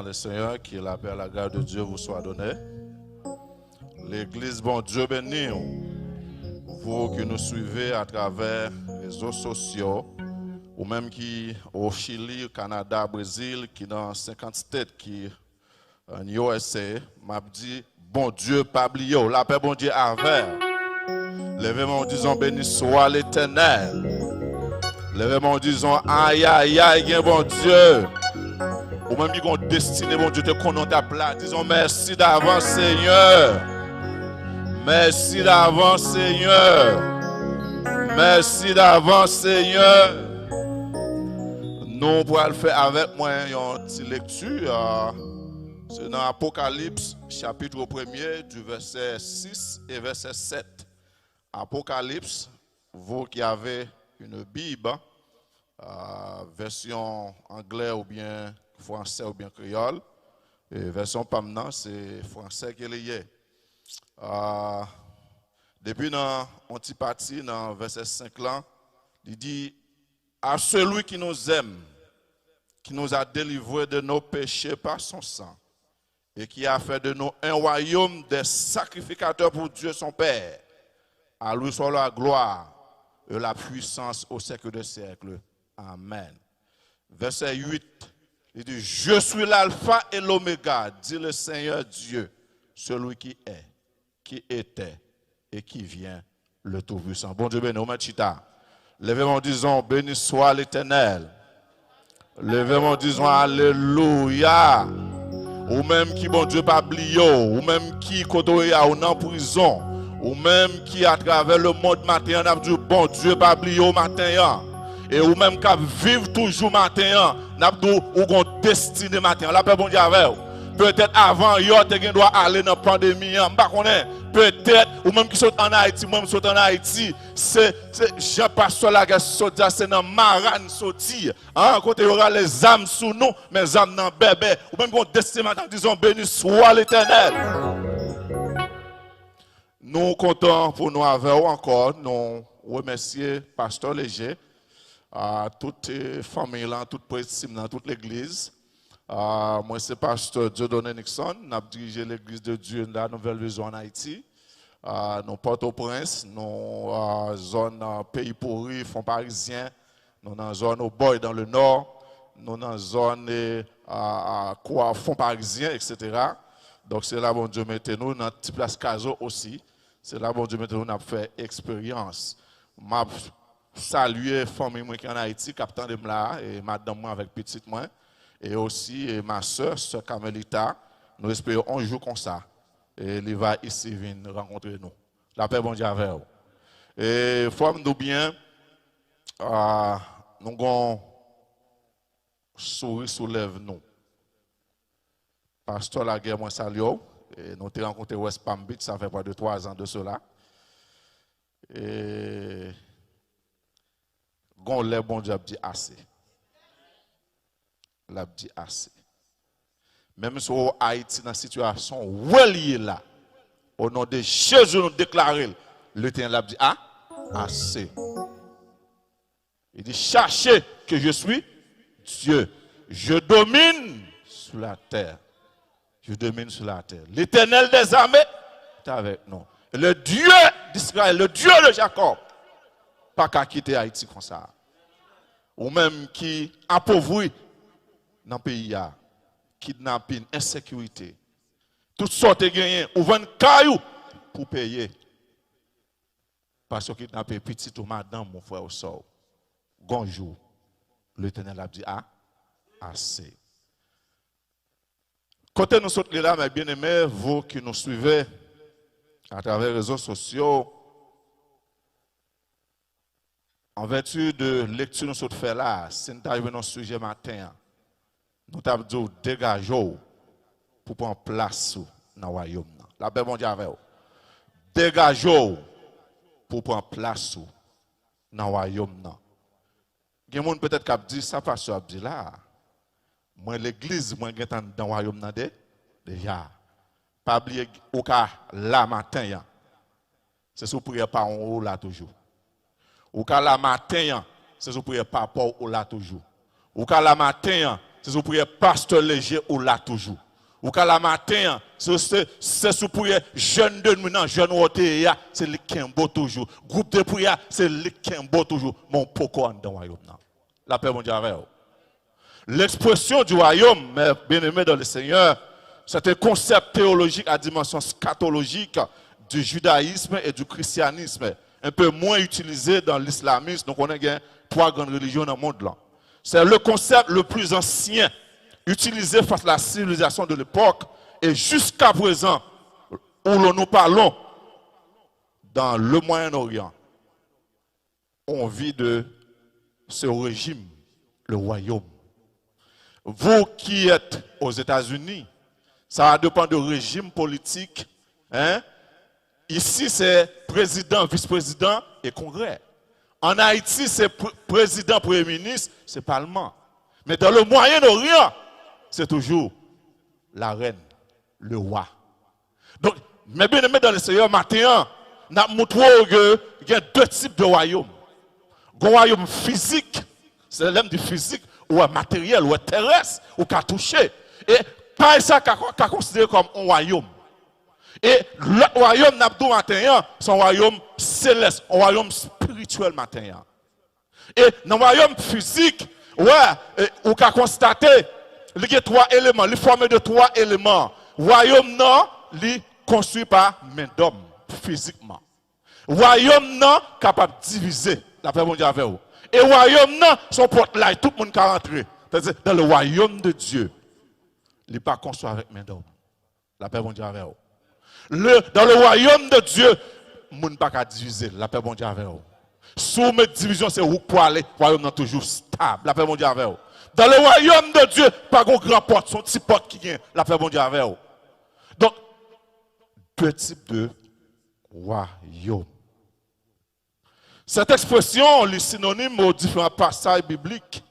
le Seigneur, que la paix et la grâce de Dieu vous soient données. L'Église, bon Dieu béni, vous qui nous suivez à travers les réseaux sociaux, ou même qui au Chili, au Canada, au Brésil, qui dans 50 États, qui en USA, m'a dit, bon Dieu, pas oublié, la paix, bon Dieu, avec. Levez-moi en disant, béni soit l'Éternel. Levez-moi en disant, aïe, aïe, aïe, bon Dieu. Ou même qui ont destiné, bon Dieu, te connaître ta place. Disons merci d'avance, Seigneur. Merci d'avance, Seigneur. Merci d'avance, Seigneur. Nous pourrons le faire avec moi une petite lecture. C'est dans Apocalypse, chapitre 1er, du verset 6 et verset 7. Apocalypse, vous qui avez une Bible, version anglaise ou bien français ou bien créole, et version Pamna, c'est français qui est lié. Depuis dans Antipathie, dans verset 5 là, il dit à celui qui nous aime, qui nous a délivrés de nos péchés par son sang, et qui a fait de nous un royaume des sacrificateurs pour Dieu son Père. À lui soit la gloire et la puissance au siècle des siècles. Amen. Verset 8, il dit, je suis l'alpha et l'oméga, dit le Seigneur Dieu, celui qui est, qui était et qui vient, le Tout-Puissant. Bon Dieu béni, Chita. Levez-moi en disant, béni soit l'Éternel. Levez-moi en disant, alléluia. Ou même qui, bon Dieu, pas oublié, ou même qui, kotoya, ou en prison, ou même qui, à travers le monde matin, a dit, bon Dieu, pas oublié au matin, et ou même qui vivent toujours matin, n'a dit, ou qu'on destiné matin. La paix, bon Dieu, avec vous. Peut-être avant, yo te doit aller dans la pandémie, peut-être, ou même qui sont en Haïti, moi qui sont en Haïti, c'est Jean-Pasteur Laguerre sorti, c'est dans Maran sorti. Quand il y aura les âmes sous nous, mais les âmes dans bébé, ou même qu'on destiné matin, disons béni soit l'Éternel. Nous comptons pour nous avec encore, nous remercier Pasteur Léger, toute famille, toute précime, toute l'église. Moi, c'est Pasteur Dieudonné Nixon. Nous dirigé l'église de Dieu dans la Nouvelle Vision en Haïti. Nous Port-au-Prince, nous zone Pays Pourri, Fonds Parisien, nous dans la zone au Boy dans le nord, nous dans la zone Fonds Parisien, etc. Donc, c'est là, bon Dieu, mettez-nous dans la petite place Caso aussi. C'est là, bon Dieu, mettez-nous, nous avons fait expérience. Je salue la famille qui est en Haïti, capitaine de là, et madame moi avec petite moi. Et aussi ma soeur, soeur Carmelita, nous espérons un jour comme ça. Et il va ici venir rencontrer nous. La paix, bon Dieu, avec vous. Et forme-nous bien, nous avons sourire soulève nous. Pasteur Laguerre, moi salue. Et nous avons rencontré West Palm Beach, ça fait pas de 3 ans de cela. Et gon le bon Dieu a dit assez. L'a dit assez. Même si au Haïti dans la situation où il est là, au nom de Jésus nous déclarer, l'Éternel l'a dit assez. Il dit cherchez que je suis Dieu. Je domine sur la terre. Je domine sur la terre. L'Éternel des armées est avec nous. Et le Dieu d'Israël, le Dieu de Jacob, pas qu'à quitter Haïti comme ça. Ou même qui appauvrit dans le pays, kidnapping, insécurité, toutes sortes de gains, ou vendre cailloux pour payer. Parce que kidnapper petit ou madame, mon frère, au sort. Bonjour. L'Éternel a dit, assez. Côté nous sommes là, mes bien-aimés, vous qui nous suivez à travers les réseaux sociaux, en vertu de lecture nous sommes fait là, si nous arrivons dans ce sujet matin, nous avons dit dégageons pour prendre place dans le royaume. La paix, bon Dieu, avec vous. Dégageons pour prendre place dans le royaume. Il y a des gens peut-être qui disent ça, parce que dit là, moi l'église, moi je suis dans le royaume déjà. Pas oublier au cas là matin, c'est sous prière par en haut là toujours. Au cas là matin, c'est sous prière par rapport au là toujours. Au cas là matin, c'est sous prière pasteur léger ou là toujours. Ou qu'à la matin, c'est sous prière jeune de nous, jeune woté, c'est le Kembo toujours. Groupe de prière, c'est le Kembo toujours. Mon poko dans le royaume. La paix mondiale avec vous. L'expression du royaume, mes bien-aimés dans le Seigneur, c'est un concept théologique à dimension scatologique du judaïsme et du christianisme, un peu moins utilisé dans l'islamisme. Donc on a 3 grandes religions dans le monde là. C'est le concept le plus ancien utilisé face à la civilisation de l'époque et jusqu'à présent où nous parlons dans le Moyen-Orient, on vit de ce régime, le royaume. Vous qui êtes aux États-Unis, ça va dépendre du régime politique. Hein? Ici, c'est président, vice-président et congrès. En Haïti, c'est président, premier ministre, c'est parlement. Mais dans le Moyen-Orient, c'est toujours la reine, le roi. Donc, mes bien-aimés dans le Seigneur, matin, nous avons montré qu'il y a 2 types de royaumes. Un royaume physique, c'est l'homme du physique, ou matériel, ou terrestre, ou qui a touché. Et pas ça qu'a considéré comme un royaume. Et le royaume n'abdou matin, c'est un royaume céleste, un royaume spirituel matin. Et dans le royaume physique, ouais, ou qu'a constaté, il y a 3 éléments, il est formé de 3 éléments. Royaume non, il est construit par main d'homme, physiquement. Royaume non, capable de diviser, la paix mondiale avec vous. Et royaume non, son porte-là, tout le monde qui rentre. Dans le royaume de Dieu, il n'est pas construit avec main d'homme. La paix mondiale avec vous. Dans le royaume de Dieu, le monde n'a pas diviser, la paix mondiale avec vous. Sous mes divisions, c'est où pour aller, le royaume est toujours stable, la paix mondiale avec vous. Dans le royaume de Dieu, pas un grand porte, son petit porte qui vient, la paix mondiale avec vous. Donc, 2 types de royaume. Cette expression est synonyme aux différents passages bibliques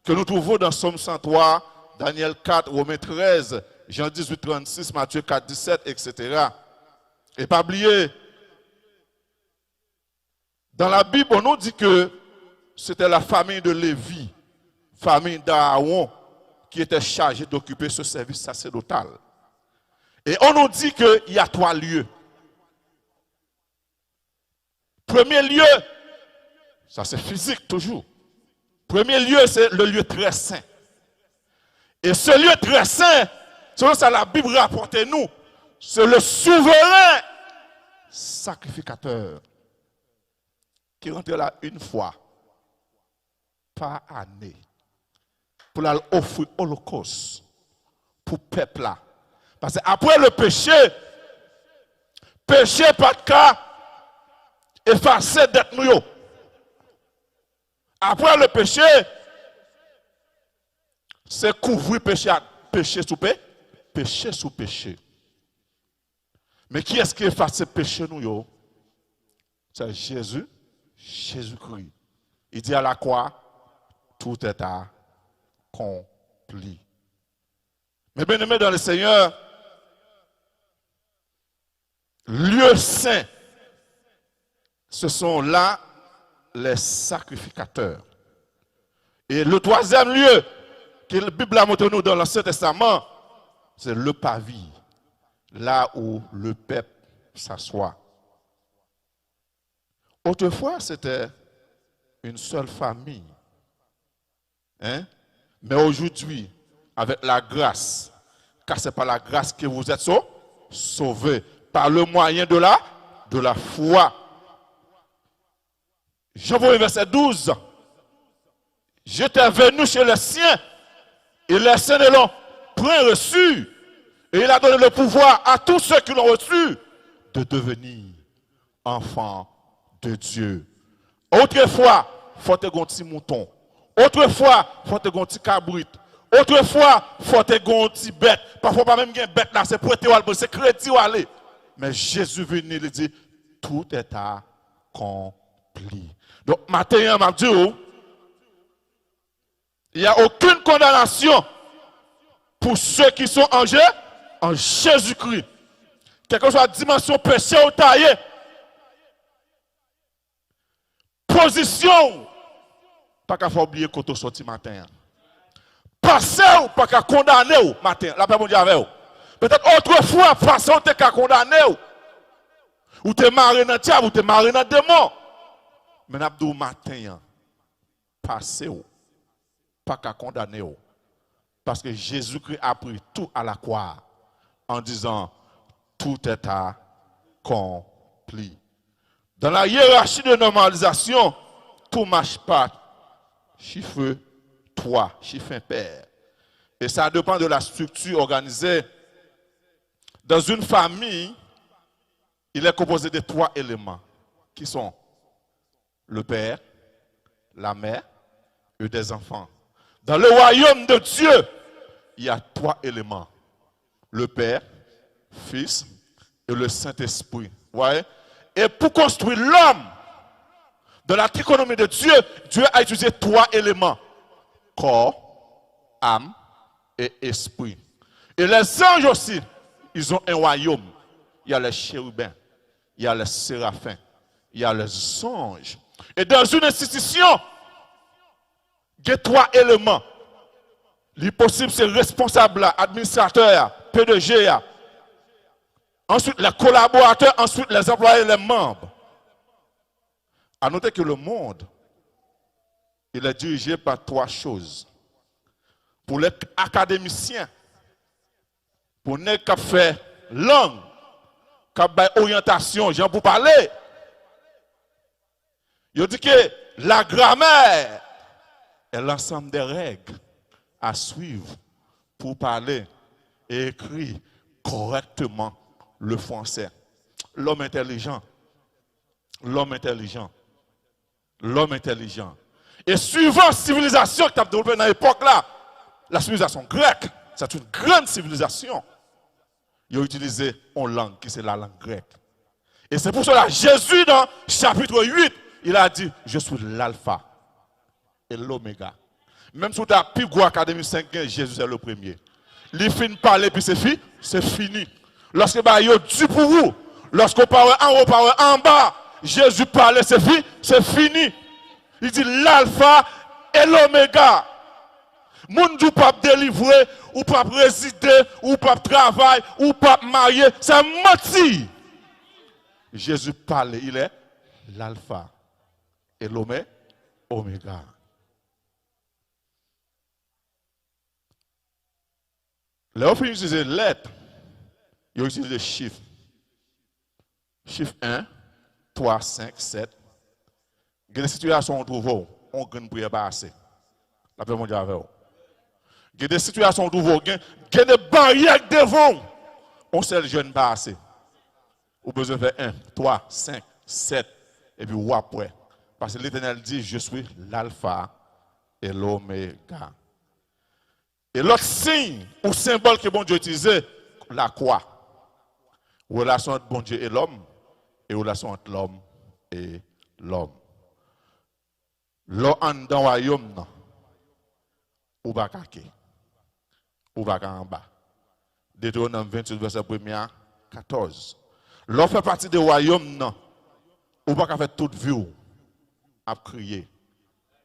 que nous trouvons dans Somme 103, Daniel 4, Romains 13, Jean 18, 36, Matthieu 4, 17, etc. Et pas oublier, dans la Bible, on nous dit que c'était la famille de Lévi, famille d'Aaron, qui était chargée d'occuper ce service sacerdotal. Et on nous dit qu'il y a 3 lieux. Premier lieu, ça c'est physique toujours. Premier lieu, c'est le lieu très saint. Et ce lieu très saint, selon ça la Bible rapporte nous, c'est le souverain sacrificateur qui rentre là une fois par année pour offrir holocauste pour le peuple là. Parce qu'après le péché pas de cas effacer d'être nous. Après le péché, c'est couvrir péché sous péché. Mais qui est-ce qui efface ce péché nous? C'est Jésus-Christ. Il dit à la croix, tout est accompli. Mais bien aimé dans le Seigneur, lieu saint, ce sont là les sacrificateurs. Et le 3e lieu que la Bible a montré nous dans l'Ancien Testament, c'est le pavis, là où le peuple s'assoit. Autrefois, c'était une seule famille. Hein? Mais aujourd'hui, avec la grâce, car ce n'est pas la grâce que vous êtes sauvés, par le moyen de la foi. Jean 1, verset 12. J'étais venu chez les siens, et les siens ne l'ont point reçu. Et il a donné le pouvoir à tous ceux qui l'ont reçu de devenir enfants de Dieu. Autrefois, il faut te un petit mouton. Autrefois, il faut te un petit cabrit. Autrefois, il faut te un petit bête. Parfois, pas même une bête là, c'est prêté ou aller, c'est crédit ou aller. Mais Jésus venu, il dit, tout est accompli. Donc, matin, m'a dit, il n'y a aucune condamnation pour ceux qui sont en Jésus-Christ. Quelle que soit la dimension péché ou taillée, position, pas qu'à faut oublier quand on sorti matin. Passé ou pas qu'à condamner ou matin. La paix mon Dieu avec vous. Peut-être autrefois, passé ou t'es qu'à condamner ou t'es marré dans le diable ou t'es marré dans le démon. Mais n'abdou matin, passé ou pas qu'à condamner ou. Parce que Jésus-Christ a pris tout à la croix en disant tout est accompli. Dans la hiérarchie de normalisation, tout marche pas. Chiffre 3, chiffre impair. Et ça dépend de la structure organisée. Dans une famille, il est composé de 3 éléments qui sont le père, la mère et des enfants. Dans le royaume de Dieu, il y a 3 éléments. Le Père, Fils et le Saint-Esprit. Ouais. Et pour construire l'homme, dans la trichotomie de Dieu, Dieu a utilisé 3 éléments. Corps, âme et esprit. Et les anges aussi, ils ont un royaume. Il y a les chérubins, il y a les séraphins, il y a les anges. Et dans une institution, il y a 3 éléments. L'impossible, c'est responsable, administrateur, PDG. Ensuite, les collaborateurs, ensuite les employés et les membres. À noter que le monde, il est dirigé par 3 choses. Pour les académiciens, pour les qui fait langue, qui fait orientation, j'ai pour parler. Il dit que la grammaire est l'ensemble des règles à suivre pour parler et écrire correctement le français. L'homme intelligent. L'homme intelligent. L'homme intelligent. Et suivant la civilisation que tu as développée dans l'époque là, la civilisation grecque, c'est une grande civilisation. Ils ont utilisé une langue qui c'est la langue grecque. Et c'est pour cela Jésus dans chapitre 8, il a dit, je suis l'alpha et l'oméga. Même si tu as plus gros académie 5, Jésus est le premier. Il finit de parler puis c'est fini. Lorsque il y a du pour vous, lorsqu'on parle en haut, parle en bas, Jésus parle, c'est fini. Il dit l'alpha et l'oméga. Moun du pas délivrer, ou pas résider, ou pas travailler, ou pas marier, c'est menti. Jésus parle, il est l'alpha et l'oméga. Les autres utilisent les lettres, ils utilisent les chiffres. Chiffre 1, 3, 5, 7. Il y a des situations où on trouve, on gagne pour y passer. La paix mondiale avec vous. Il y a des situations où on trouve, il y a des barrières devant. On sait le jeune passer. Vous besoin de faire 1, 3, 5, 7, et puis ou après. Parce que l'Éternel dit, je suis l'alpha et l'oméga. Et l'autre signe ou symbole que bon Dieu utilisait, la croix. Relation entre bon Dieu et l'homme, et relation entre l'homme et l'homme. L'homme dans le royaume, ou pas caquer, ou pas en bas. Deutéronome 28, verset 1er 14. L'homme fait partie du royaume, ou pas faire toute vie à crier,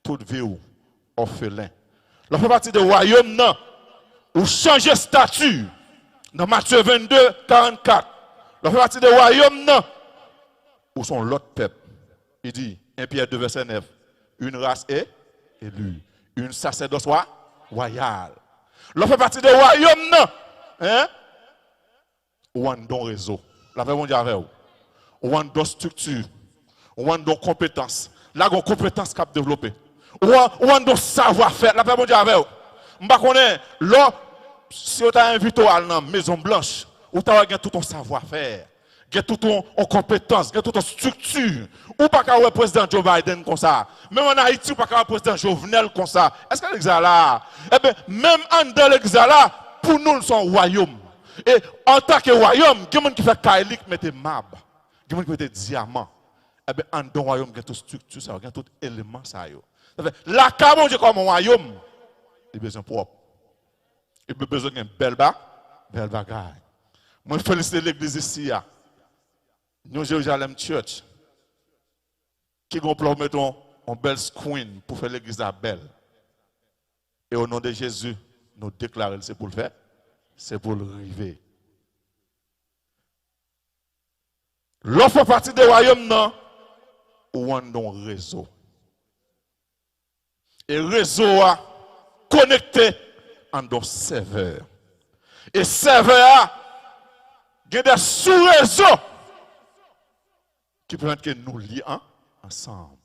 toute vie orphelin. L'on fait partie du royaume, ou changer statut. Dans Matthieu 22, 44. L'on fait partie du royaume, ou sont l'autre peuple. Il dit, 1 Pierre 2, verset 9. Une race est élue. Une sacerdoce royale. L'on fait partie du royaume, hein? Ou un don réseau. La paix mondiale avec vous. Ou un don structure. Ou un don compétence. Là, on compétence qu'a développé. Ou un don savoir-faire. La paix mondiale avec vous. M'pa connaît là si on t'a invité à la Maison Blanche, ou t'as tout ton savoir-faire, tout ton compétence, tout ton structure, ou pas qu'à président Joe Biden comme ça. Même en Haïti, ou pas qu'à président Jovenel comme ça. Est-ce que l'exil là, eh bien, même en dans l'exil là, pour nous, nous sommes royaume. Et en tant que royaume, il y a des gens qui font caïlique, mettent marbre, il y a des gens qui mettent diamant. Eh bien, en dans royaume, il y a toute structure, il y a tout élément ça. La cabane, c'est comme un royaume. Il a besoin propre. Il a besoin d'une belle bagaille. Moi, je félicite l'église ici. Nous, Jérusalem Church, qui ont mettons un bel screen pour faire l'église belle. Et au nom de Jésus, nous déclarer, c'est pour le faire, c'est pour le river. L'offre partie des royaumes, non, ou on a un réseau. Et le réseau a connecté en un serveur. Et serveur il y a des sous-réseaux qui permettent que nous lions ensemble.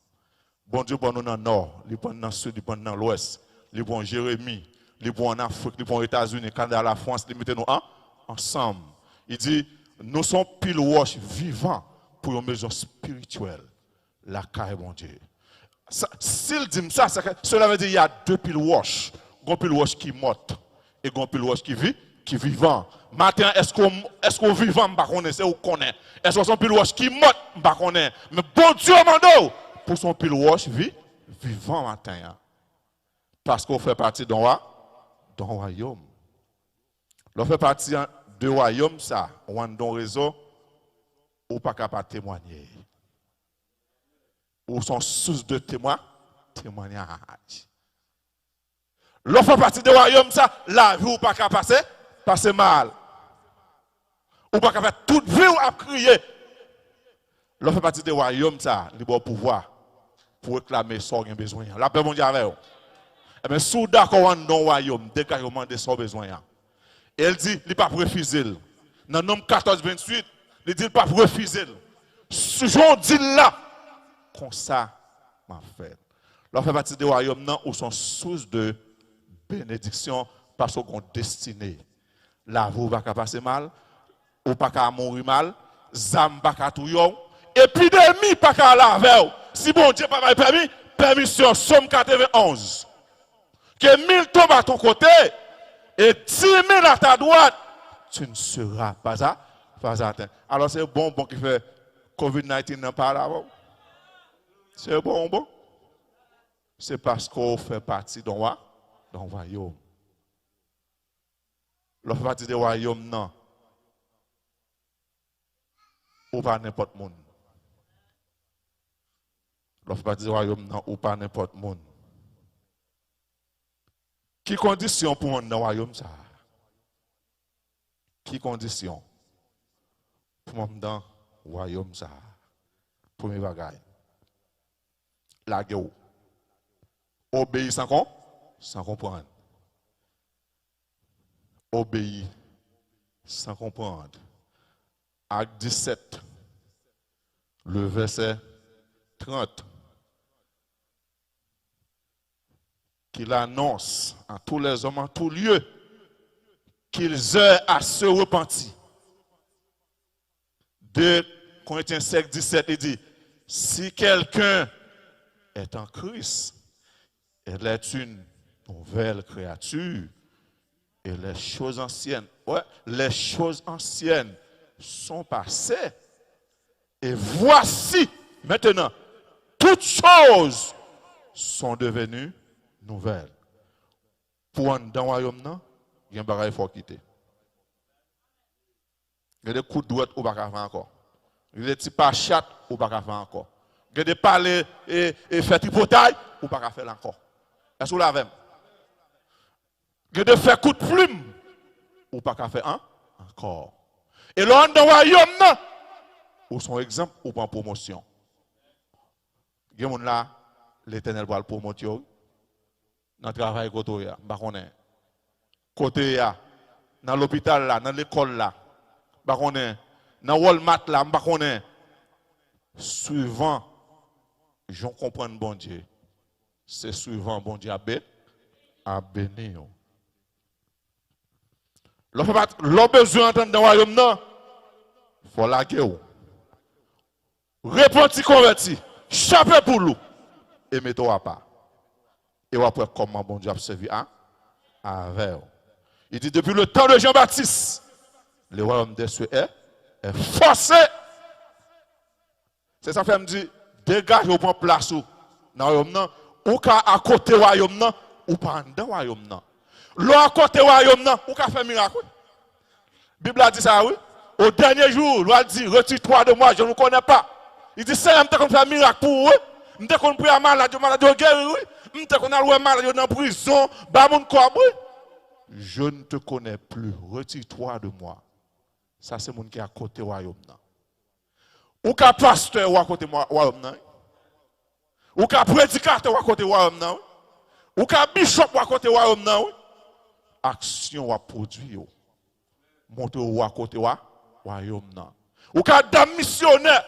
Bon Dieu, pour nous dans le nord, il prend dans le sud, il prend dans l'ouest, il prend Jérémie, il prend en Afrique, il prend aux États-Unis, Canada, la France, il met nous ensemble. Il dit, nous sommes pile wash vivants pour une maison spirituelle. La caille, mon Dieu. S'il dit ça, cela veut dire qu'il y a deux pile wash. Un pile wash qui morte et un pile wash qui vit, qui vivant. Matin, est-ce qu'on vivant, je ne sais pas, c'est où qu'on est. Est-ce qu'on son pile wash qui morte, je ne sais pas. Mais bon Dieu, mando, pour son pile wash vivant matin. Parce qu'on fait partie d'un royaume. On fait partie de royaume, ça, on a un réseau, ou pas capable de témoigner. Ou sont source de témoignage. L'on fait partie du royaume, ça, la vie ou pas capable de passer mal. Ou pas capable de toute vie ou à crier. L'on fait partie du royaume, ça, il a pouvoir pour réclamer ce qu'on a besoin. La paix mondiale avec vous. Eh bien, si vous d'accord dans le royaume, dégagez de son besoin. Elle dit, il n'est pas refuser. Dans le nombre 14, 28, il dit, il n'est pas refuser. Ce jour dit là, comme ça, m'a fait. L'on fait partie du royaume, non, où sont source de bénédiction parce qu'on est destiné. La vie va pas passer mal, ou pas qu'à mourir mal, zam pas qu'à tout yon, épidémie pas qu'à laver. Si bon Dieu pas permis, permission, somme 91. Que 1000 tombent à ton côté et 10 000 à ta droite, tu ne seras pas atteint. Alors c'est bon qui fait COVID-19 n'a pas là. C'est bon. C'est parce qu'on fait partie d'un royaume. On fait partie du royaume, non. Ou pas n'importe monde. On fait partie du royaume, non. Ou pas n'importe monde. Qui condition pour mon dans le royaume ça? Qui condition pour mon dans le royaume ça? Premier bagage. La guerre. Obéir sans comprendre. Obéir sans comprendre. Acte 17, le verset 30. Qu'il annonce à tous les hommes en tout lieu qu'ils aient à se repentir. 2 Corinthiens 5, 17, il dit, si quelqu'un est en Christ, elle est une nouvelle créature et les choses anciennes, les choses anciennes sont passées et voici maintenant toutes choses sont devenues nouvelles. Pour un dans le royaume, il y a un bagage fort quitter. Il y a des coups de droite ou pas faire encore. Il y a des petits pas chat ou pas faire encore. Il y a des palais et faire tripotaille ou pas faire encore. Est-ce que vous l'avez? Il y a des faire coup de plume ou pas faire encore. Et là, dans le royaume, ou son exemple ou pas promotion. Il y a des gens là, l'Éternel va le promouvoir. Dans le travail côté là, côté là, dans l'hôpital là, dans l'école là, dans Walmart là, suivant, je comprends bon Dieu, c'est suivant bon Dieu à bénir. L'on besoin d'entendre dans le royaume non, faut la guerre. Repenti converti, chapé pour nous, et mettez-vous à part. Et après, comment bon Dieu a servi avec. Il dit, depuis le temps de Jean-Baptiste, le royaume des cieux est forcé. C'est ça que me dit, dégage au bon place dans le royaume, ou à côté du royaume, ou pas dans le royaume. L'eau à côté du royaume, ou qu'à faire miracle. La Bible a dit ça, oui. Au dernier jour, l'eau a dit, retire-toi de moi, je ne vous connais pas. Il dit, Seigneur, je vais faire un miracle pour vous. Je vais faire un malade, malade guéri, oui. Je vais faire un malade dans la prison, bah mon corps, oui. je ne te connais plus, retire-toi de moi. Ça, c'est mon qui est à côté royaume. Ou qu'un pasteur ou à côté royaume. Ou qu'un prédicateur ou à côté royaume. Ou qu'un bishop ou à côté royaume. Action ou à produire. Monter ou à côté royaume. Ou qu'un dame missionnaire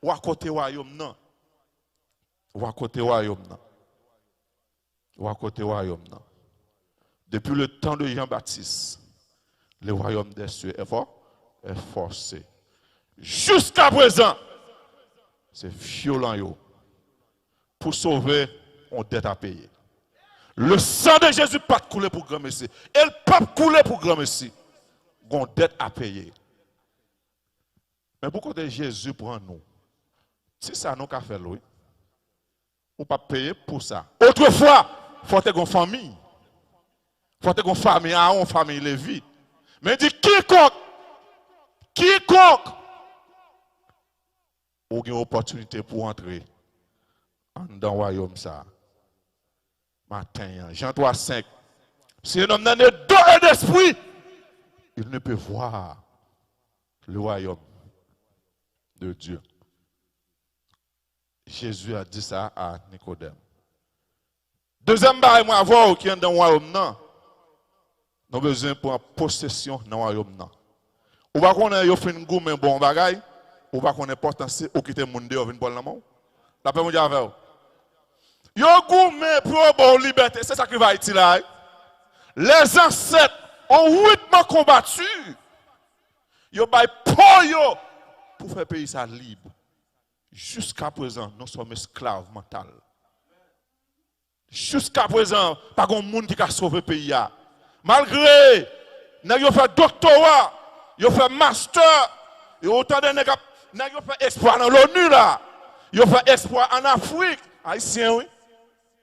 ou à côté royaume. Ou à côté royaume. Ou à côté royaume. Depuis le temps de Jean-Baptiste, le royaume des cieux est forcé. Jusqu'à présent, c'est violent yo. Pour sauver, on dette à payer. Le sang de Jésus pas couler pour grand messie. Et le pape couler pour grand messie. On dette à payer. Mais pourquoi Jésus prend nous? Si ça nous qu'a fait lui, on pas payer pour ça. Autrefois, il faut avoir une famille. Il faut avoir une famille, une famille Lévi. Mais il dit quiconque a une opportunité pour entrer dans le royaume ça. Matin, Jean 3, 5. Si un homme n'a pas d'eau et d'esprit, il ne peut voir le royaume de Dieu. Jésus a dit ça à Nicodème. Deuxième barre, moi, voir qui est dans le royaume, non. Nous avons besoin pour possession dans le royaume. Ou pas qu'on ait fait une gomme bon bagay, ou pas qu'on ait potentiel ou quitter le monde dehors venir prendre la main. La paix mondiale avec vous. Yo gomme pour bon liberté, c'est ça qui va être là. Les ancêtres ont huitement combattu. Yo bay pour faire pays ça libre. Jusqu'à présent, nous sommes esclaves mentaux. Jusqu'à présent, pas de monde qui a sauvé le pays. Malgré, nous avons fait doctorat, nous avons fait master, nous avons fait espoir dans l'ONU, nous avons fait espoir en Afrique, haïtien, oui,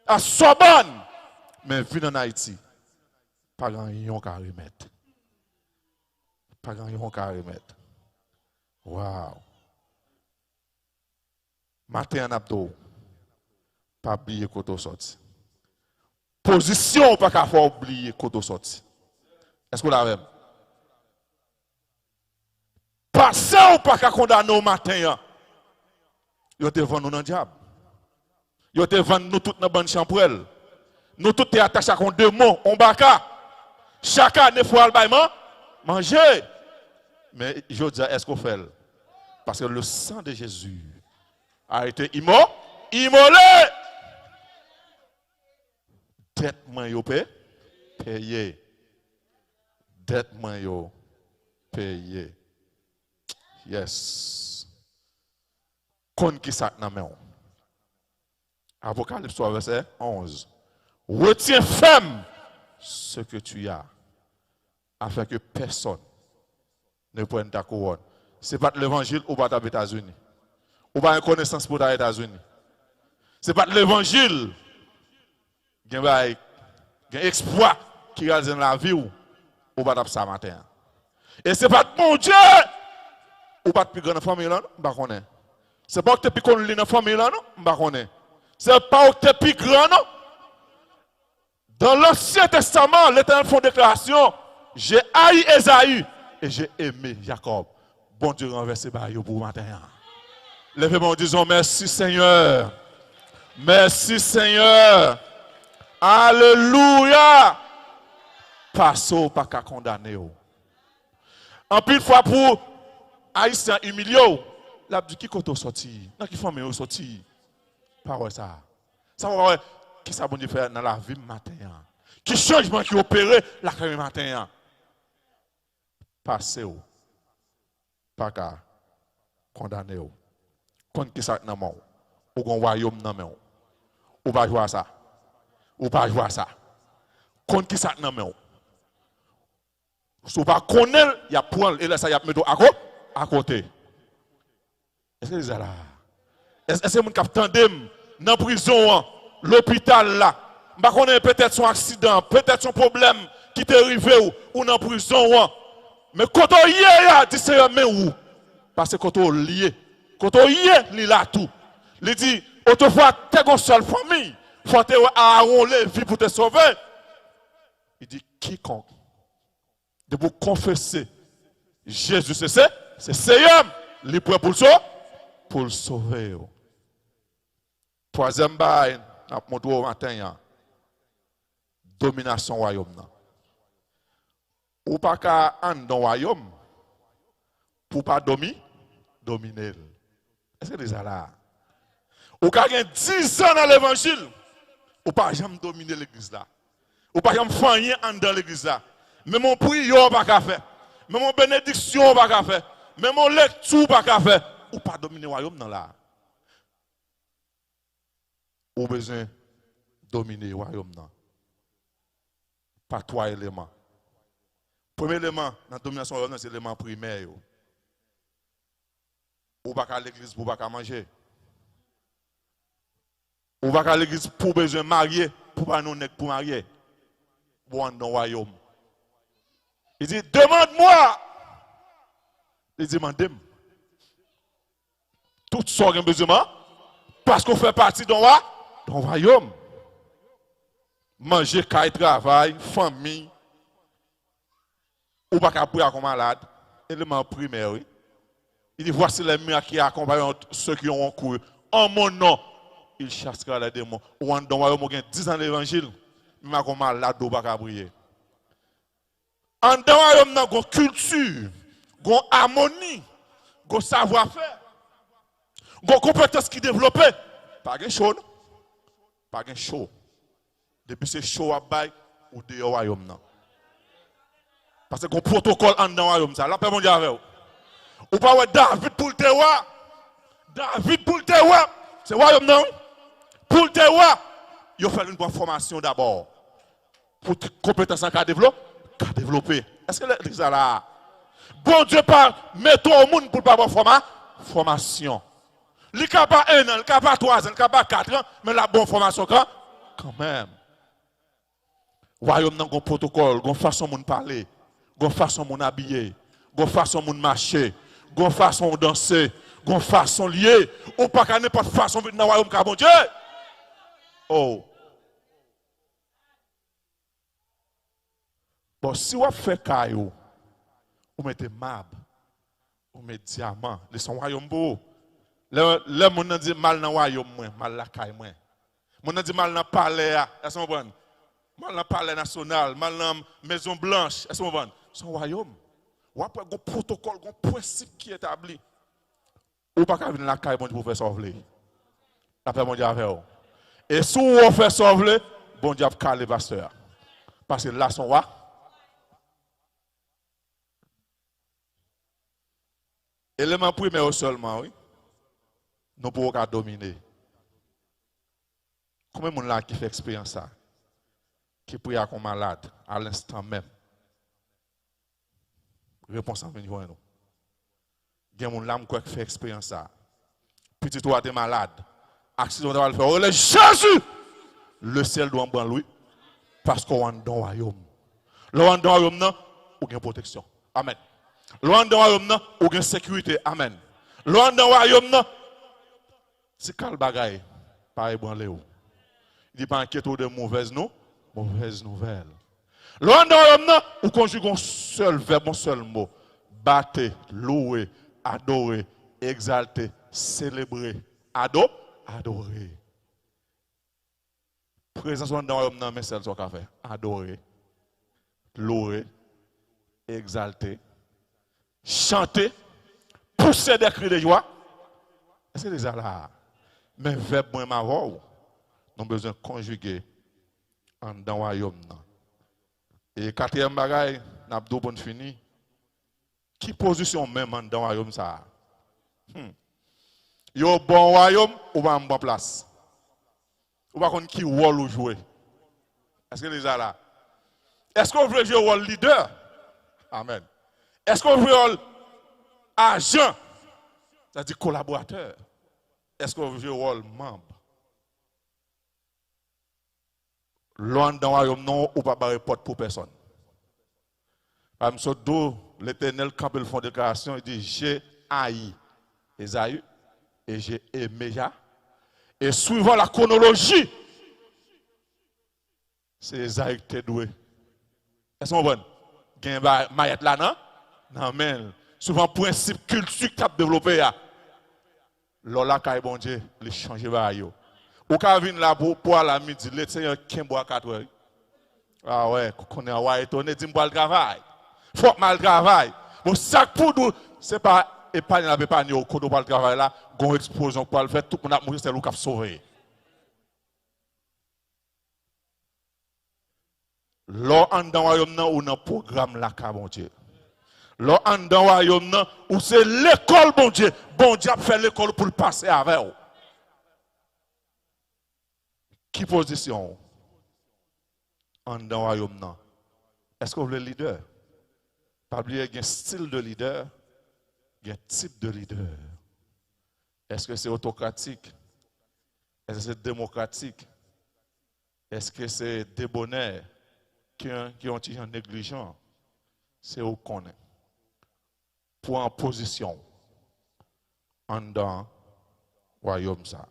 à Sorbonne. Mais venir en Haïti, pas grand-chose à remettre. Pas grand-chose à remettre. Waouh! Matin en abdo, pas oublier quand on sorti. Position, pas qu'à faire oublier quand on sorti. Est-ce que vous l'avez? Passer ou pas qu'à condamner au matin. Yo te vend nous dans le diable. Yo te vend nous toutes dans bonne chambrelle. Nous toutes te attachés à deux mots, on baka. Chaque année, il faut aller manger. Mais je dis, est-ce qu'on fait? Parce que le sang de Jésus a été immolé. Dette moi yo payé. Dette moi yo payé. Yes. Kon qui ça nan men. Apocalypse 3 verset 11. Retiens ferme ce que tu as afin que personne ne prenne ta couronne. Ce n'est pas l'évangile ou pas les États-Unis. Ou pas une connaissance pour les États-Unis. Ce n'est pas l'évangile. Il y a un exploit qui réalise dans la vie ou pas ça matin. Et ce n'est pas mon Dieu ou pas de plus grande famille là, non? Ce n'est pas que tu es plus connu dans la famille là, non? Ce n'est pas que tu es plus grand, non? Dans l'Ancien Testament, l'Éternel fait une déclaration. J'ai haï Esaü et j'ai aimé Jacob. Bon Dieu renverse par vous pour matin. Levez-moi en disant merci Seigneur. Merci Seigneur. Alléluia. Passons pas qu'à condamner. En pile fois pour Haïtien humilié, la dit qui côté sorti, dans qui famille sorti. Pas ça. Ça va qui ça bon Dieu faire dans la vie matin. Qui changement qui opéré la carrière matin. Passez pas qu'à condamner. Quand qui ça dans main. Ou gon royaume dans main. Ou pas jouer ça. Ou pas jouer ça. Quand qui ça dans main. Si vous ne connaissez pas, il y a point et là ça y a mettre à côté. Est-ce que c'est là? Est-ce que vous avez dans la prison, l'hôpital là? Je connais peut-être son accident, peut-être son problème qui t'est arrivé ou dans la prison. Mais quand on y est, dit c'est mais où? Parce que quand on lié, quand on y est, il là tout. Il dit, autrefois, tu es une seule famille, il faut te Aaron Lévi pour te sauver. Il dit quiconque de vous confesser Jésus, c'est Seigneur, il est prêt pour le sauver. Troisième bail, on a montré au matin, domination royaume. Ou pas qu'à un dans le royaume, pour pas dominer. Est-ce que déjà là? Ou qu'à 10 ans dans l'évangile, ou pas jamais dominer l'église là. Ou pas jamais faire rien dans l'église là. Mais mon prière pas qu'à faire. Mais mon bénédiction pas qu'à faire. Mais mon lecture pas qu'à faire. Ou pas dominer le royaume dans là. Ou besoin dominer le royaume là. Par trois éléments. Premier élément dans la domination du royaume, c'est l'élément primaire. Ou pas qu'à l'église pour pas manger. Ou pas qu'à l'église pour besoin marier, pour pas nous pour marier. Bon dans le royaume. Il dit, demande-moi. Il dit, demande-moi. Tout ça qu'on a besoin, parce qu'on fait partie d'un royaume. Manger, travail, famille. Ou pas qu'à prier comme malade. Élément primaire, oui. Il dit, voici les miracles qui accompagnent ceux qui ont couru. En mon nom, il chassera les démons. Ou dans le royaume, on a 10 ans l'évangile. Mais comme malade, on ne peut pas prier. En dedans, il y a une culture, une harmonie, un savoir-faire, une compétence qui développe. Pas de chaud, pas de chaud. Depuis c'est chaud à bail ou de royaume. Parce que le protocole en dedans, royaume, ça, la paix mondiale avec vous. Ou pas David pour le terroir. David pour le terroir. C'est royaume, non? Pour le terroir, il faut faire une bonne formation d'abord. Pour que compétence en développer. Est-ce que l'église est là? Bon Dieu parle, mettons au monde pour ne pas avoir formation. Il n'y a pas 1 an, il n'y a pas 3 ans, il n'y a pas 4 ans, mais la bonne formation quand même. Royaume dans un protocole, une façon de parler, une façon de habiller, une façon de marcher, une façon de danser, une façon de lier. Ou pas qu'à n'importe façon de dans le royaume, car bon Dieu. Oh. Bon, si vous faites caillou, vous mettez marbre, vous mettez diamant, les son royaume beau. Le monde dit mal dans le royaume, mal la caille. Le monde dit mal dans le palais, est-ce que vous comprenez? Mal dans le palais national, mal dans la maison blanche, est-ce que vous comprenez? Son royaume. Ou après, il y a un protocole, un principe qui est établi. Ou pas qu'à venir la caille pour faire sauver. La paix mondiale avec vous. Et si vous faites sauver, bon Dieu a calé pasteur. Parce que là, son roi. Élément primaire seulement, oui. Nous pouvons pas dominer. Combien de gens là qui fait expérience ça? Qui prie comme malade à l'instant même? Réponse en venir nous. Il y a des gens qui fait expérience ça. Petit toi, tu es malade. Accident de le faire. Oh, Jésus! Le ciel doit en prendre lui. Parce qu'on est dans le royaume. Là, on est dans le royaume, on a une protection. Amen. Loin dans le royaume, ou une sécurité. Amen. Loin dans le royaume, c'est quel bagaille? Pas ébranlé. Il dit pas inquiétez de mauvaises nouvelles. Loin dans le royaume, ou conjugue un seul verbe, un seul mot. Battre, louer, adorer, exalter, célébrer, adorer. Présence dans le royaume, mais c'est ce qu'on fait. Adorer, louer, exalter, chanter, pousser des cris de joie. Est-ce que déjà là? Mais verbe moins marron, nous avons besoin de conjuguer en dans le royaume. Et quatrième bagaille, nous avons deux bonnes fini. Qui position même dans le royaume ça? Il y a un bon royaume ou pas une bonne place? Ou pas qui rôle ou jouer? Est-ce que déjà là? Est-ce qu'on veut jouer le rôle leader? Amen. Est-ce qu'on veut jouer agent? C'est-à-dire collaborateur. Est-ce qu'on veut jouer le rôle membre? Loin dans le royaume, non, ou pas barrer porte pour personne. Par exemple, d'où l'Éternel, quand il fait une déclaration, il dit j'ai haï Esaü et j'ai aimé Ja. Et suivant la chronologie, c'est Esaü qui est doué Est-ce qu'on comprend? Gen maillette là non? Non mais souvent principe culture qui a développé là. Lola kay bon Dieu, les changer ba yo. Ou ka vinn là pour la midi, le Seigneur qui boit 4 heures. Ah ouais, connaît ouais étonné dit m'pa le travail. Faut mal travail. Bon sac pour nous, c'est pas épargne la épargne au côté pour le travail là, gon explosion pour le faire tout monde a mourir c'est lui qui a sauvé. L'on en dans royaume nan ou dans programme là ka bon Dieu. L'on en dans royaume nan ou c'est l'école bon Dieu. Bon Dieu a fait l'école pour le passer avec vous. Qui position en dans royaume nan? Est-ce que vous voulez leader? Pas oublier qu'il y a un style de leader, il y a un type de leader. Est-ce que c'est autocratique? Est-ce que c'est démocratique? Est-ce que c'est débonnaire? Qui ont un négligent? C'est où qu'on est. Pour en position en dans le royaume ça.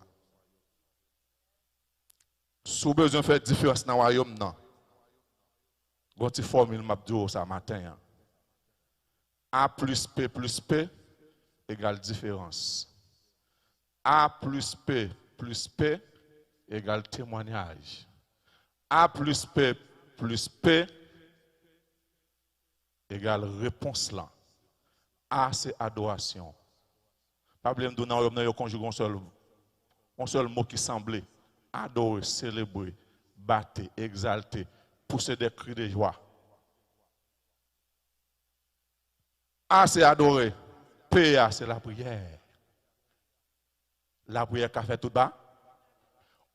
Si vous avez besoin de faire différence dans le royaume, non. Vous avez une formule mabdio ça matin. A plus P égale différence. A plus P égale témoignage. A plus P égale réponse là. A c'est adoration. Pas de problème dans le conjugue un seul mot qui semblait adorer, célébrer, battre, exalter, pousser des cris de joie. A c'est adorer, P c'est la prière. La prière qu'a fait tout bas.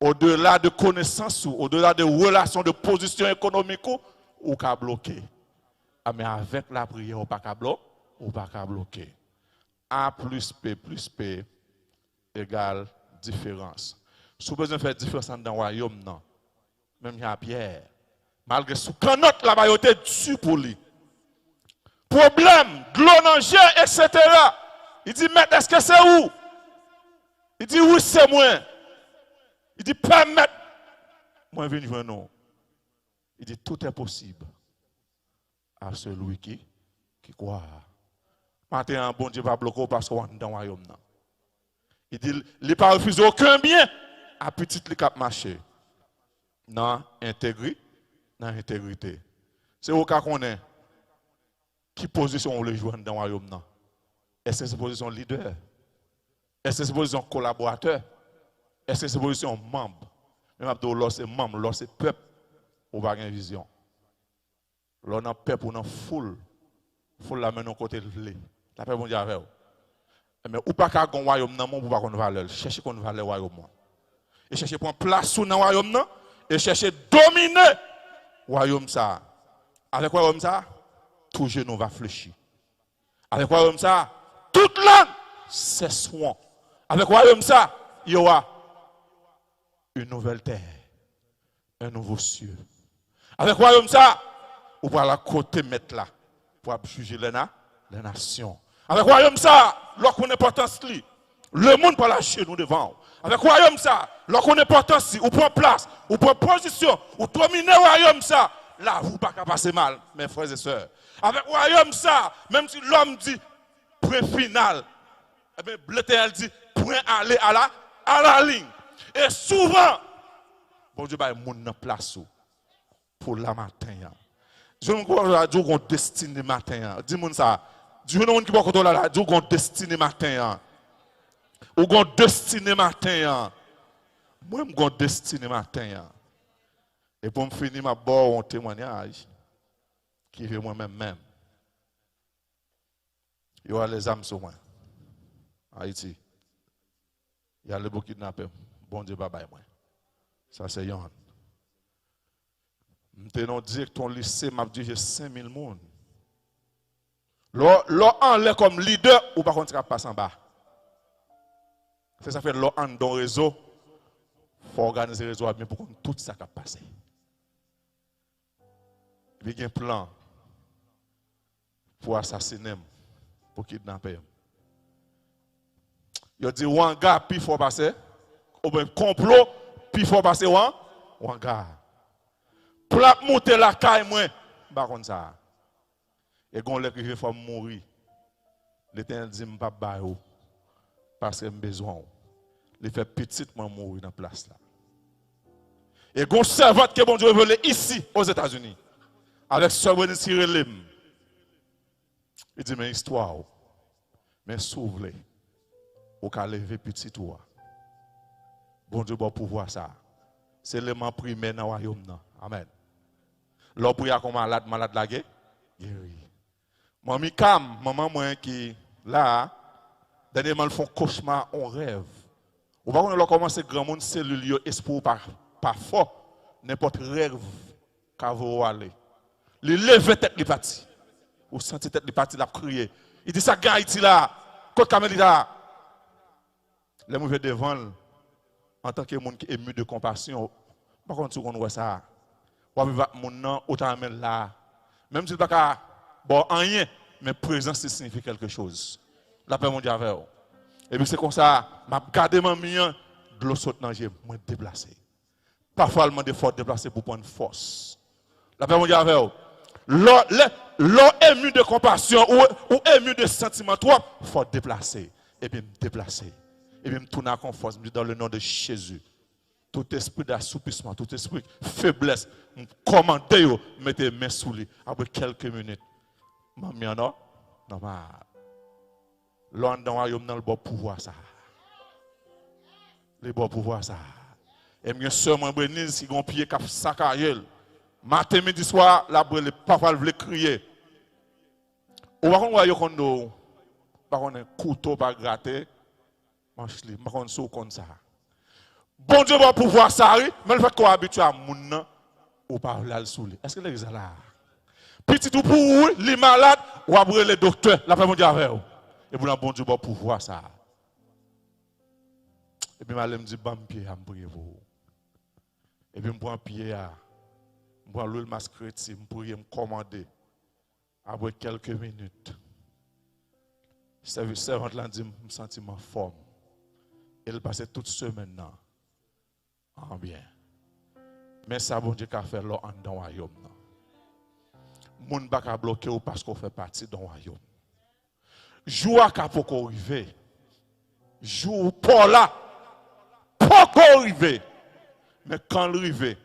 Au-delà de connaissances, au-delà de relations, de position économique, ou qu'a bloqué. Ah, mais avec la prière, ou pas qu'à bloquer. A plus P égale différence. Si vous besoin de faire différence dans le royaume, non. Même il y a Pierre. Malgré ce qu'on note là-bas, il était dessus pour lui. Problème, glonanger, etc. Il dit, mais est-ce que c'est où? Il dit, oui, c'est moi. Il dit, permettre. Moi, je viens non. Il dit, tout est possible à celui qui croit. Maintenant, un bon Dieu va bloquer parce qu'on est dans le royaume. Il dit, il n'a pas refusé aucun bien à petit les cap marché. Non, intégrité. C'est au cas qu'on est. Qui position on le joue dans le royaume? Est-ce que c'est position leader? Est-ce que c'est position collaborateur? Est-ce que c'est position membre? Même Abdou, c'est membre, c'est peuple, ou pas une vision. Là, on a peuple, on a foule la main de côté de l'île. La paix, bon Dieu, avec vous. Mais ou pas qu'à un royaume, non, ou pas qu'on valeur. Cherchez qu'on valeur royaume. Et cherchez pour place dans le royaume, et cherchez dominer le royaume ça. Avec le royaume ça, tout genou va fléchir. Avec le royaume ça, toute langue cesseront. Avec le royaume ça, il y aura une nouvelle terre, un nouveau cieux. Avec le royaume ça, on va la côté mettre là pour juger les nations. Avec le royaume ça, lorsqu'on est importance, le monde peut lâcher nous devant. Avec le royaume ça, lorsqu'on est importance, on prend place, on prend position, on domine le royaume ça. Là, vous ne pouvez pas passer mal, mes frères et sœurs. Avec le royaume ça, même si l'homme dit point final, eh bien, l'Éternel dit point aller à la ligne. Et souvent, bon Dieu, il y a une place pour la matin. Je ne crois pas que vous avez destiné matin. Dis-moi ça. Dis-moi qui va contrôler la radio, vous avez destiné matin. Ou vous avez destiné matin. Moi, je suis destiné matin. Et pour me finir, ma bonne un témoignage qui fait moi-même. Il y a les âmes sur moi. Haïti. Il y a le beau kidnappé. Bon Dieu, bye bye moi. Ça, c'est Yon. Je te dis que ton lycée m'a dit j'ai 5000 personnes. L'on comme leader ou par contre, tu passes en bas. C'est ça fait l'on dans le réseau. Il faut organiser le réseau bien pour que tout ça va passer. Il y a un plan pour assassiner, pour kidnapper. Il dit Wanga, puis il faut passer. Ou bien complot, puis il faut passer Wanga. Pour monter la caille, moi, Par contre ça. Et quand l'écrivain faut mourir, l'Éternel dit m'pas bayo parce que j'ai besoin. Il fait petit moi mourir dans place là. Et quand servante que bon Dieu révélé ici aux États-Unis avec Sœur Wendy Sirelem. Il dit mais histoire mais s'ouvre ou ka lever petit toi. Bon Dieu bon pouvoir ça. C'est l'élément primaire dans le royaume. Amen. L'on prie comme malade la guerre. Maman Cam, maman moi qui là, dernièrement ils font cauchemar, on rêve. Ou pas on a commencé grand monde cellule espoir pas fort, n'importe rêve qu'a vous aller. Les lever tête les parti. Ou senti tête les parti la crier. Il dit ça gars ici là, côte Camelita. Les mauvais devant en tant que monde qui est ému de compassion. Par contre, on voit ça. On va mon nom autant là. Même si pas bon rien, mais présence signifie quelque chose. La paix mondiale avec vous. Et puis c'est comme ça, m'a gardé mon mien, de l'eau saute dans j'ai moi déplacé. Parfois le monde fort déplacer pour prendre force. La paix mondiale avec vous. L'eau ému de compassion ou ému de sentiment, toi, faut déplacer. Et puis me déplacer. Et puis me tourner à conforme dans le nom de Jésus. Tout esprit d'assoupissement, tout esprit de faiblesse, commandez-vous, mettez main sous lui. Après quelques minutes, maman, non, normal. L'on dans le bon pouvoir ça. Le bon pouvoir ça. Et bien seulement Bénise, si on pied cap saccagel. Matin midi soir, la brûle papa veut crier. Ou va on yo kondo, par un couteau pas gratter, manche li, par sou comme ça. Bon Dieu va pouvoir ça, mais le fait qu'on habitue à moun ou pas là sous lui. Est-ce que les là? Petit tout pour les malades ou après les docteurs, la paix mondiale avec vous. Et pour la bon Dieu va pouvoir ça. Et puis je me dit bam pied à me prier pour vous. Et puis je prends pied à je prends le masque chrétien, je prie me commander. Après quelques minutes. Servante là dit me sentiment forme. Elle passait toute semaine là. En bien. Mais ça, bon Dieu, qu'a fait là dans le royaume. Moun ba ka bloqué ou parce qu'on fait partie d'un royaume. Joua ka poko arrivé. Jour pour là. Poko arrivé. Mais quand arrivé,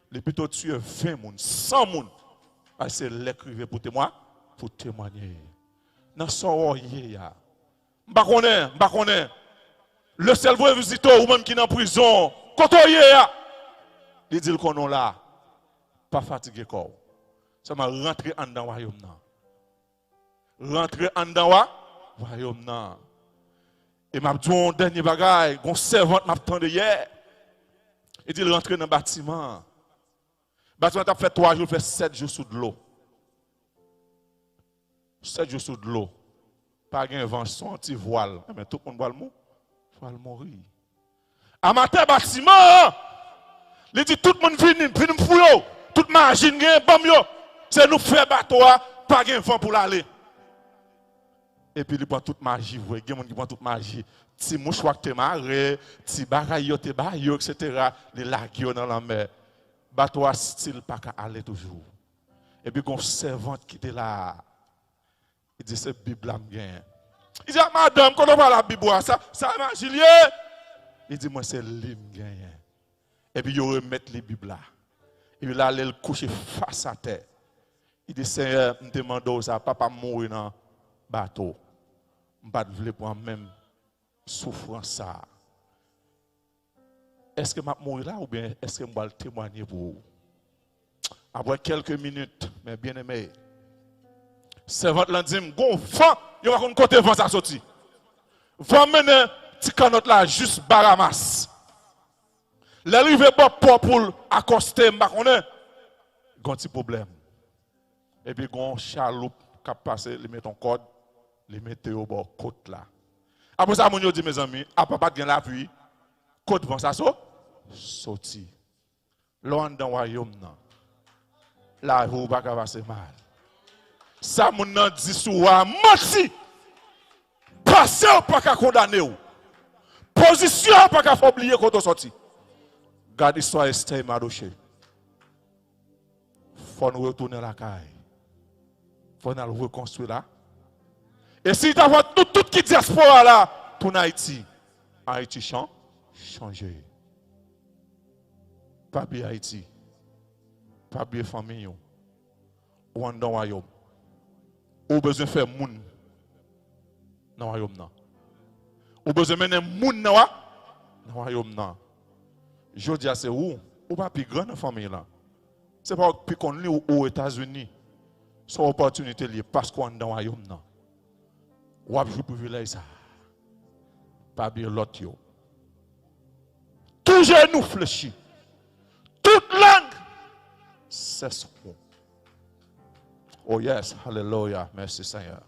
les plutôt tuer 20 moun, 100 moun. C'est l'écrivain pour témoigner. Dans son royaume ya. M'ba connaît. Le seul vrai visiteur ou même qui est en prison. Kotoye ya. Il dit qu'on est là. Pas fatigué quoi. Ça m'a rentré en dans royaume nan. Rentré en dans royaume nan. Et m'a dit un dernier bagage, gon servante m'a attendé hier. Il dit rentré dans bâtiment. Bâtiment a fait 3 jours, fait 7 jours sous de l'eau. 7 jours sous de l'eau. Pas gain vent, son petit voile. Mais tout le monde va mourir. À matin bâtiment, il dit tout le monde vient fouiller. Toute machine gain bam yo. C'est nous faire bateau pas gain vent pour l'aller. Et puis il prend toute magie, vous voyez, il prend toute magie. Ti mouchoir te marre, ti bagaille te bayo etc. Les lagues dans la mer. Bateau style pas qu'à aller toujours. Et puis gon servante qui était là. Il dit c'est Bible là gain. Il dit madame, quand on parle la Bible ça magie. Il dit moi c'est lim gain. Et puis il remettre les Bibles là. Et puis là il coucher face à terre. Il dit Seigneur, me demande ça papa mourir dans bateau. M'pas vle pour même souffrance ça. Est-ce que m'a mourir là ou bien est-ce que m'va témoigner pour vous? Après quelques minutes, mais bien aimé. Servante là dit gon vent, yo va côté vent ça sorti. Vent mener petit canot là juste baramas. L'arrivé bon pour accoster m'a connaît. Gon petit problème. Et puis gon chaloupe qui passer, il met ton code, il met au bord côte là. Après ça mon yo dit mes amis, à papa gen la pluie, côte vent ça sorti. Loin dans royaume nan. La roue pas ka passer mal. Ça mon nan dit sou a menti. Passer ou pas ka condamner ou. Position pas ka oublier quand on sorti. Garde histoire Esther Madoché. Faut nous retourner la caille. faut nous reconstruire là. Et si tu as tout qui diaspora là pour Haïti, Haïti changer. Pas bien Haïti, pas bien famille, ou en dans le royaume. Ou besoin de faire moun dans le royaume. Ou besoin de mener moun dans le royaume. Je dis à c'est où? Ou pas plus grand dans la famille là. Ce n'est pas plus qu'on lit aux États-Unis. C'est une opportunité liée parce qu'on est dans le royaume. Ou a joué privilège ça. Pas bien l'autre. Tout genou fléchi. Toute langue cesseront. Oh yes, hallelujah. Merci Seigneur.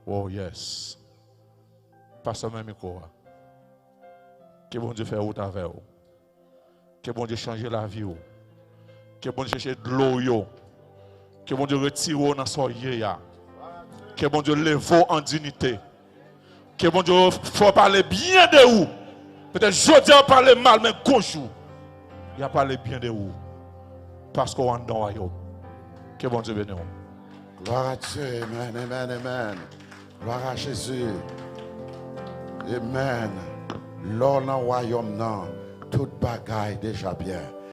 Oh yes. Pas seulement micro. Que bon Dieu fait route avec vous. Que bon Dieu change la vie. Que bon Dieu cherche de l'eau. Que bon Dieu retire dans son yé. Que bon Dieu lève en dignité. Que bon Dieu faut parler bien de vous. Peut-être jeudi on parle mal, mais gonjou. Il a parlé bien de vous. Parce qu'on est dans le royaume. Que bon Dieu bénisse. Gloire à Dieu. Amen, amen, amen. Gloire à Jésus. Amen. L'or dans le royaume, tout bagaille déjà bien.